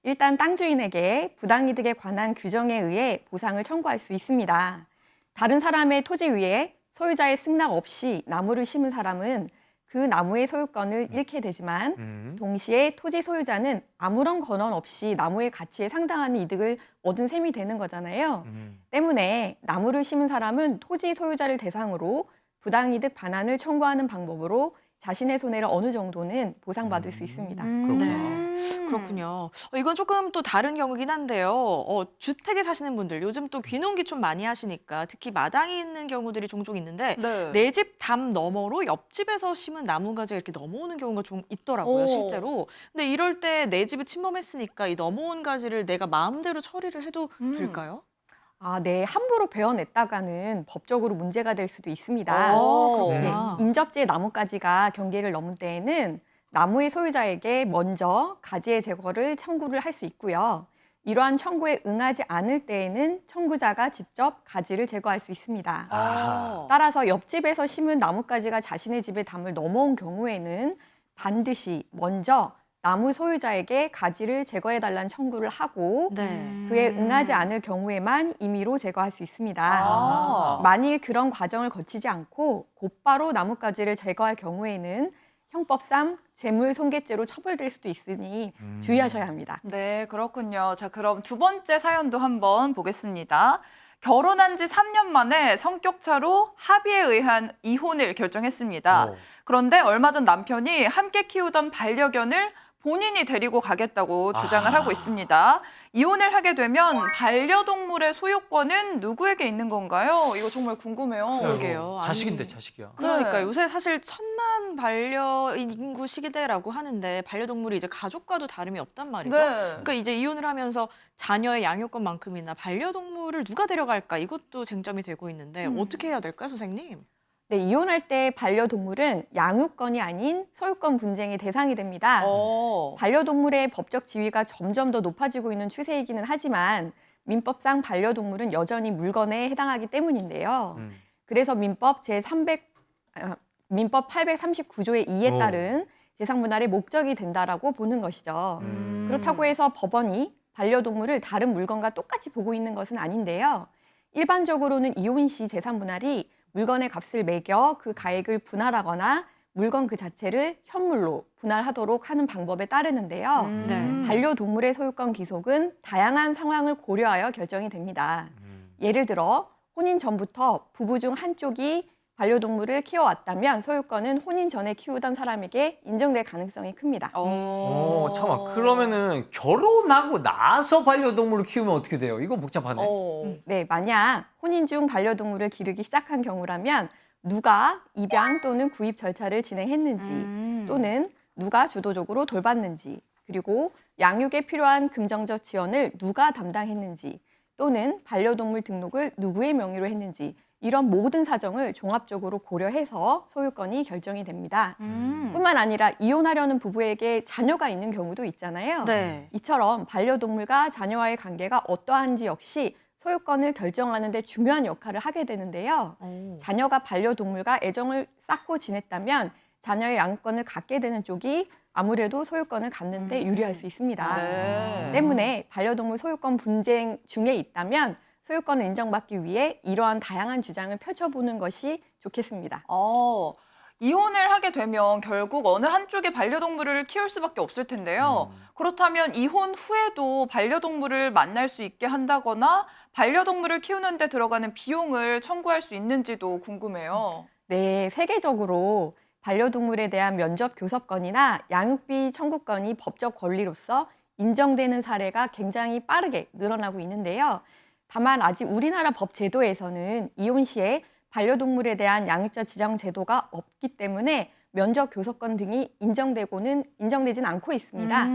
일단 땅 주인에게 부당이득에 관한 규정에 의해 보상을 청구할 수 있습니다. 다른 사람의 토지 위에 소유자의 승낙 없이 나무를 심은 사람은 그 나무의 소유권을 잃게 되지만 동시에 토지 소유자는 아무런 권한 없이 나무의 가치에 상당한 이득을 얻은 셈이 되는 거잖아요. 때문에 나무를 심은 사람은 토지 소유자를 대상으로 부당이득 반환을 청구하는 방법으로 자신의 손해를 어느 정도는 보상받을 수 있습니다. 그렇군요. 이건 조금 또 다른 경우긴 한데요. 주택에 사시는 분들 요즘 또 귀농기 좀 많이 하시니까 특히 마당이 있는 경우들이 종종 있는데 내 집 담 너머로 옆집에서 심은 나무가지가 이렇게 넘어오는 경우가 좀 있더라고요, 실제로. 근데 이럴 때 내 집이 침범했으니까 이 넘어온 가지를 내가 마음대로 처리를 해도 될까요? 네. 함부로 베어냈다가는 법적으로 문제가 될 수도 있습니다. 그렇구나. 인접지의 나뭇가지가 경계를 넘은 때에는 나무의 소유자에게 먼저 가지의 제거를 청구를 할 수 있고요. 이러한 청구에 응하지 않을 때에는 청구자가 직접 가지를 제거할 수 있습니다. 따라서 옆집에서 심은 나뭇가지가 자신의 집에 담을 넘어온 경우에는 반드시 먼저 나무 소유자에게 가지를 제거해달라는 청구를 하고 그에 응하지 않을 경우에만 임의로 제거할 수 있습니다. 만일 그런 과정을 거치지 않고 곧바로 나뭇가지를 제거할 경우에는 형법상 재물손괴죄로 처벌될 수도 있으니 주의하셔야 합니다. 네, 그렇군요. 자, 그럼 두 번째 사연도 한번 보겠습니다. 결혼한 지 3년 만에 성격차로 합의에 의한 이혼을 결정했습니다. 그런데 얼마 전 남편이 함께 키우던 반려견을 본인이 데리고 가겠다고 주장을 하고 있습니다. 이혼을 하게 되면 반려동물의 소유권은 누구에게 있는 건가요? 이거 정말 궁금해요. 그러게요. 자식인데 자식이야. 그러니까 네. 요새 사실 1000만 반려인 인구 시대라고 하는데 반려동물이 이제 가족과도 다름이 없단 말이죠. 그러니까 이제 이혼을 하면서 자녀의 양육권만큼이나 반려동물을 누가 데려갈까 이것도 쟁점이 되고 있는데 어떻게 해야 될까요, 선생님? 네, 이혼할 때 반려동물은 양육권이 아닌 소유권 분쟁의 대상이 됩니다. 반려동물의 법적 지위가 점점 더 높아지고 있는 추세이기는 하지만 민법상 반려동물은 여전히 물건에 해당하기 때문인데요. 그래서 민법 839조의 2에 따른 재산분할의 목적이 된다라고 보는 것이죠. 그렇다고 해서 법원이 반려동물을 다른 물건과 똑같이 보고 있는 것은 아닌데요. 일반적으로는 이혼 시 재산분할이 물건의 값을 매겨 그 가액을 분할하거나 물건 그 자체를 현물로 분할하도록 하는 방법에 따르는데요. 반려동물의 소유권 귀속은 다양한 상황을 고려하여 결정이 됩니다. 예를 들어 혼인 전부터 부부 중 한쪽이 반려동물을 키워왔다면 소유권은 혼인 전에 키우던 사람에게 인정될 가능성이 큽니다. 잠깐만. 그러면은 결혼하고 나서 반려동물을 키우면 어떻게 돼요? 이거 복잡하네. 네, 만약 혼인 중 반려동물을 기르기 시작한 경우라면 누가 입양 또는 구입 절차를 진행했는지 또는 누가 주도적으로 돌봤는지 그리고 양육에 필요한 금전적 지원을 누가 담당했는지 또는 반려동물 등록을 누구의 명의로 했는지 이런 모든 사정을 종합적으로 고려해서 소유권이 결정이 됩니다. 뿐만 아니라 이혼하려는 부부에게 자녀가 있는 경우도 있잖아요. 이처럼 반려동물과 자녀와의 관계가 어떠한지 역시 소유권을 결정하는 데 중요한 역할을 하게 되는데요. 자녀가 반려동물과 애정을 쌓고 지냈다면 자녀의 양육권을 갖게 되는 쪽이 아무래도 소유권을 갖는 데 유리할 수 있습니다. 때문에 반려동물 소유권 분쟁 중에 있다면 소유권을 인정받기 위해 이러한 다양한 주장을 펼쳐보는 것이 좋겠습니다. 이혼을 하게 되면 결국 어느 한쪽이 반려동물을 키울 수밖에 없을 텐데요. 그렇다면 이혼 후에도 반려동물을 만날 수 있게 한다거나 반려동물을 키우는 데 들어가는 비용을 청구할 수 있는지도 궁금해요. 네, 세계적으로 반려동물에 대한 면접 교섭권이나 양육비 청구권이 법적 권리로서 인정되는 사례가 굉장히 빠르게 늘어나고 있는데요. 다만 아직 우리나라 법 제도에서는 이혼 시에 반려동물에 대한 양육자 지정 제도가 없기 때문에 면접 교섭권 등이 인정되진 않고 있습니다.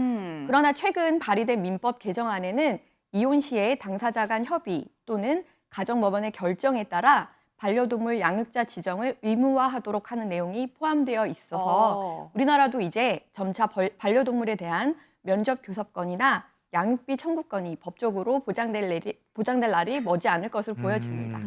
그러나 최근 발의된 민법 개정안에는 이혼 시에 당사자 간 협의 또는 가정법원의 결정에 따라 반려동물 양육자 지정을 의무화하도록 하는 내용이 포함되어 있어서 우리나라도 이제 점차 반려동물에 대한 면접 교섭권이나 양육비 청구권이 법적으로 보장될 날이 머지 않을 것으로 보여집니다.